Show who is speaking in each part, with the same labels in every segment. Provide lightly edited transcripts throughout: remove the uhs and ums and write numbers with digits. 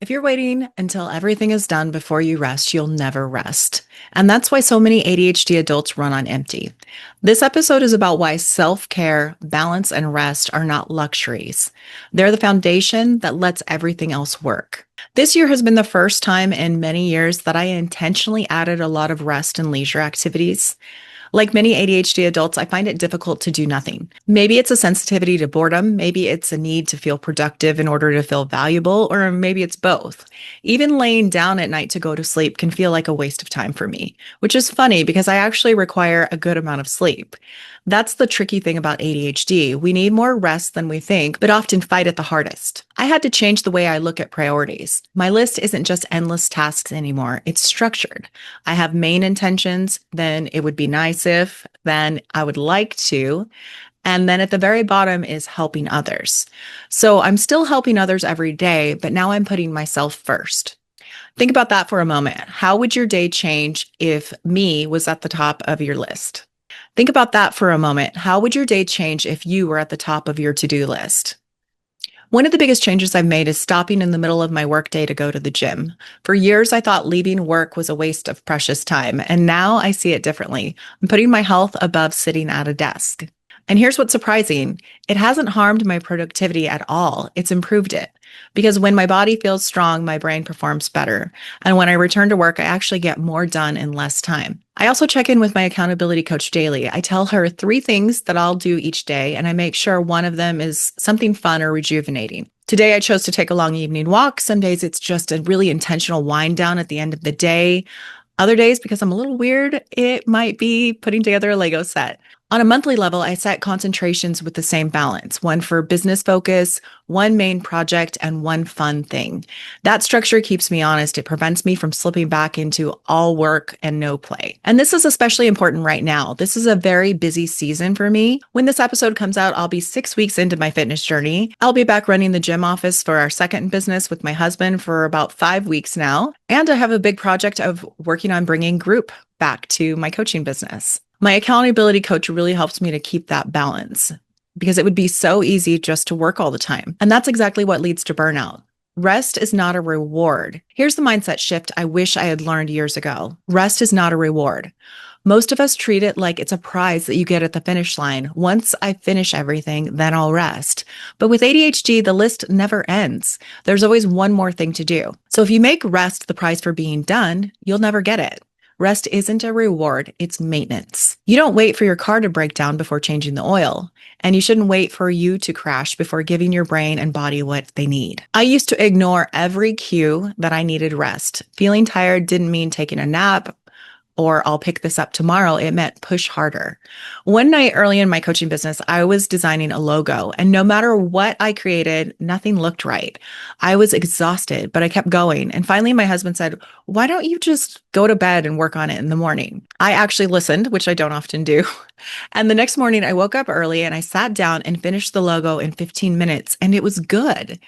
Speaker 1: If you're waiting until everything is done before you rest, you'll never rest. And that's why so many ADHD adults run on empty. This episode is about why self care, balance, and rest are not luxuries. They're the foundation that lets everything else work. This year has been the first time in many years that I intentionally added a lot of rest and leisure activities. Like many ADHD adults, I find it difficult to do nothing. Maybe it's a sensitivity to boredom, maybe it's a need to feel productive in order to feel valuable, or maybe it's both. Even laying down at night to go to sleep can feel like a waste of time for me, which is funny because I actually require a good amount of sleep. That's the tricky thing about ADHD. We need more rest than we think, but often fight it the hardest. I had to change the way I look at priorities. My list isn't just endless tasks anymore, it's structured. I have main intentions, then it would be nice if, then I would like to. And then at the very bottom is helping others. So I'm still helping others every day, but now I'm putting myself first. Think about that for a moment. How would your day change if me was at the top of your list? Think about that for a moment. How would your day change if you were at the top of your to-do list? One of the biggest changes I've made is stopping in the middle of my workday to go to the gym. For years, I thought leaving work was a waste of precious time, and now I see it differently. I'm putting my health above sitting at a desk. And here's what's surprising. It hasn't harmed my productivity at all. It's improved it. Because when my body feels strong, my brain performs better. And when I return to work, I actually get more done in less time. I also check in with my accountability coach daily. I tell her 3 things that I'll do each day, and I make sure one of them is something fun or rejuvenating. Today, I chose to take a long evening walk. Some days it's just a really intentional wind down at the end of the day. Other days, because I'm a little weird, it might be putting together a Lego set. On a monthly level, I set concentrations with the same balance, one for business focus, one main project, and one fun thing. That structure keeps me honest. It prevents me from slipping back into all work and no play. And this is especially important right now. This is a very busy season for me. When this episode comes out, I'll be 6 weeks into my fitness journey. I'll be back running the gym office for our second business with my husband for about 5 weeks now. And I have a big project of working on bringing group back to my coaching business. My accountability coach really helps me to keep that balance because it would be so easy just to work all the time. And that's exactly what leads to burnout. Rest is not a reward. Here's the mindset shift I wish I had learned years ago. Rest is not a reward. Most of us treat it like it's a prize that you get at the finish line. Once I finish everything, then I'll rest. But with ADHD, the list never ends. There's always one more thing to do. So if you make rest the prize for being done, you'll never get it. Rest isn't a reward, it's maintenance. You don't wait for your car to break down before changing the oil, and you shouldn't wait for you to crash before giving your brain and body what they need. I used to ignore every cue that I needed rest. Feeling tired didn't mean taking a nap or I'll pick this up tomorrow. It meant push harder. One night early in my coaching business, I was designing a logo, and no matter what I created, nothing looked right. I was exhausted, but I kept going. And finally, my husband said, "Why don't you just go to bed and work on it in the morning?" I actually listened, which I don't often do. And the next morning, I woke up early and I sat down and finished the logo in 15 minutes, and it was good.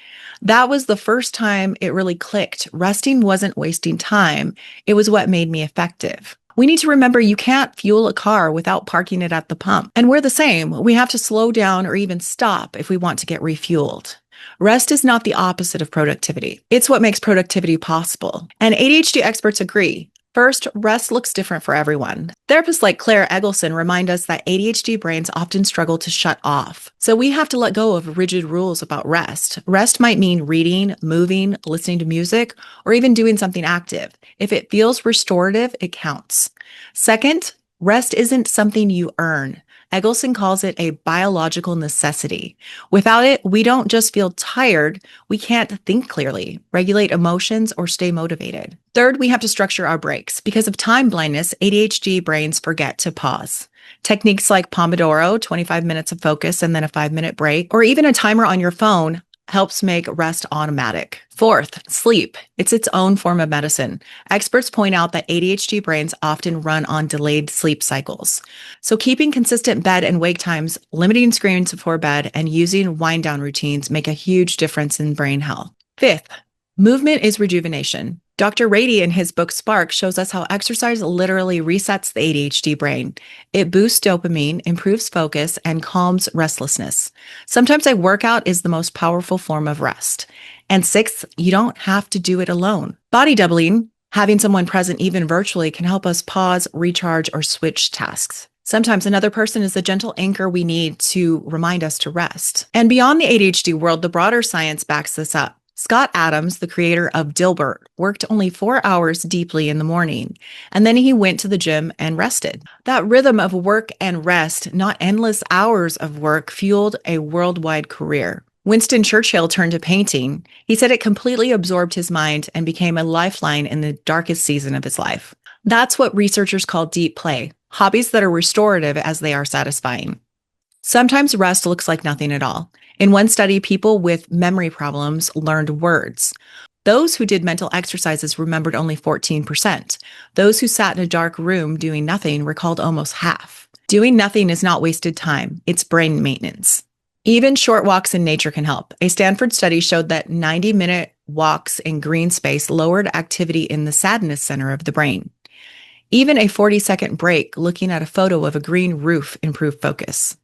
Speaker 1: That was the first time it really clicked. Resting wasn't wasting time. It was what made me effective. We need to remember you can't fuel a car without parking it at the pump. And we're the same. We have to slow down or even stop if we want to get refueled. Rest is not the opposite of productivity. It's what makes productivity possible. And ADHD experts agree. First, rest looks different for everyone. Therapists like Claire Eggleston remind us that ADHD brains often struggle to shut off. So we have to let go of rigid rules about rest. Rest might mean reading, moving, listening to music, or even doing something active. If it feels restorative, it counts. Second, rest isn't something you earn. Eggleston calls it a biological necessity. Without it, we don't just feel tired, we can't think clearly, regulate emotions, or stay motivated. Third, we have to structure our breaks. Because of time blindness, ADHD brains forget to pause. Techniques like Pomodoro, 25 minutes of focus and then a 5-minute break, or even a timer on your phone helps make rest automatic. Fourth, sleep. It's its own form of medicine. Experts point out that ADHD brains often run on delayed sleep cycles. So keeping consistent bed and wake times, limiting screens before bed, and using wind-down routines make a huge difference in brain health. Fifth, movement is rejuvenation. Dr. Rady in his book Spark shows us how exercise literally resets the ADHD brain. It boosts dopamine, improves focus, and calms restlessness. Sometimes a workout is the most powerful form of rest. And sixth, you don't have to do it alone. Body doubling, having someone present even virtually, can help us pause, recharge, or switch tasks. Sometimes another person is the gentle anchor we need to remind us to rest. And beyond the ADHD world, the broader science backs this up. Scott Adams, the creator of Dilbert, worked only 4 hours deeply in the morning, and then he went to the gym and rested. That rhythm of work and rest, not endless hours of work, fueled a worldwide career. Winston Churchill turned to painting. He said it completely absorbed his mind and became a lifeline in the darkest season of his life. That's what researchers call deep play, hobbies that are restorative as they are satisfying. Sometimes rest looks like nothing at all. In one study, people with memory problems learned words. Those who did mental exercises remembered only 14%. Those who sat in a dark room doing nothing recalled almost half. Doing nothing is not wasted time, it's brain maintenance. Even short walks in nature can help. A Stanford study showed that 90-minute walks in green space lowered activity in the sadness center of the brain. Even a 40-second break looking at a photo of a green roof improved focus.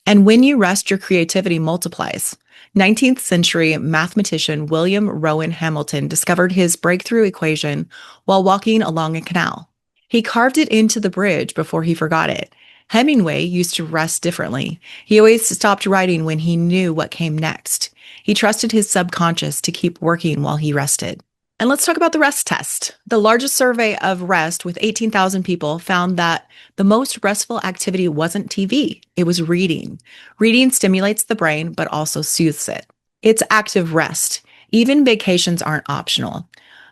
Speaker 1: And when you rest, your creativity multiplies. 19th century mathematician William Rowan Hamilton discovered his breakthrough equation while walking along a canal. He carved it into the bridge before he forgot it. Hemingway used to rest differently. He always stopped writing when he knew what came next. He trusted his subconscious to keep working while he rested. And let's talk about the rest test. The largest survey of rest with 18,000 people found that the most restful activity wasn't TV, it was reading. Reading stimulates the brain, but also soothes it. It's active rest. Even vacations aren't optional.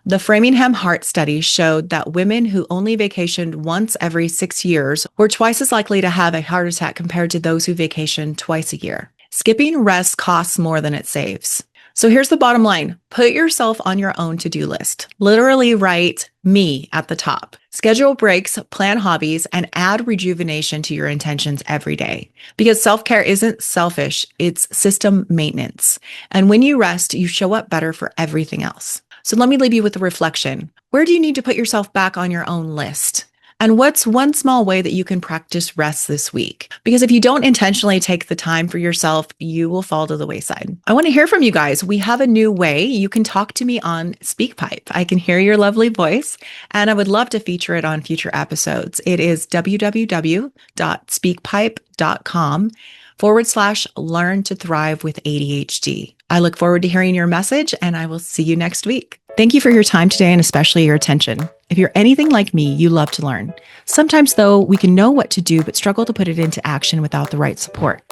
Speaker 1: The Framingham Heart Study showed that women who only vacationed once every 6 years were twice as likely to have a heart attack compared to those who vacationed twice a year. Skipping rest costs more than it saves. So here's the bottom line. Put yourself on your own to-do list. Literally write me at the top. Schedule breaks, plan hobbies, and add rejuvenation to your intentions every day. Because self-care isn't selfish, it's system maintenance. And when you rest, you show up better for everything else. So let me leave you with a reflection. Where do you need to put yourself back on your own list? And what's one small way that you can practice rest this week? Because if you don't intentionally take the time for yourself, you will fall to the wayside. I want to hear from you guys. We have a new way. You can talk to me on SpeakPipe. I can hear your lovely voice, and I would love to feature it on future episodes. It is www.speakpipe.com/learn to thrive with ADHD. I look forward to hearing your message, and I will see you next week. Thank you for your time today and especially your attention. If you're anything like me, you love to learn. Sometimes, though, we can know what to do, but struggle to put it into action without the right support.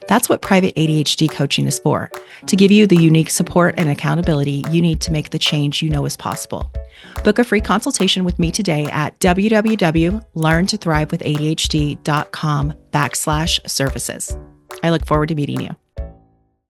Speaker 1: That's what private ADHD coaching is for, to give you the unique support and accountability you need to make the change you know is possible. Book a free consultation with me today at www.learntothrivewithadhd.com/services. I look forward to meeting you.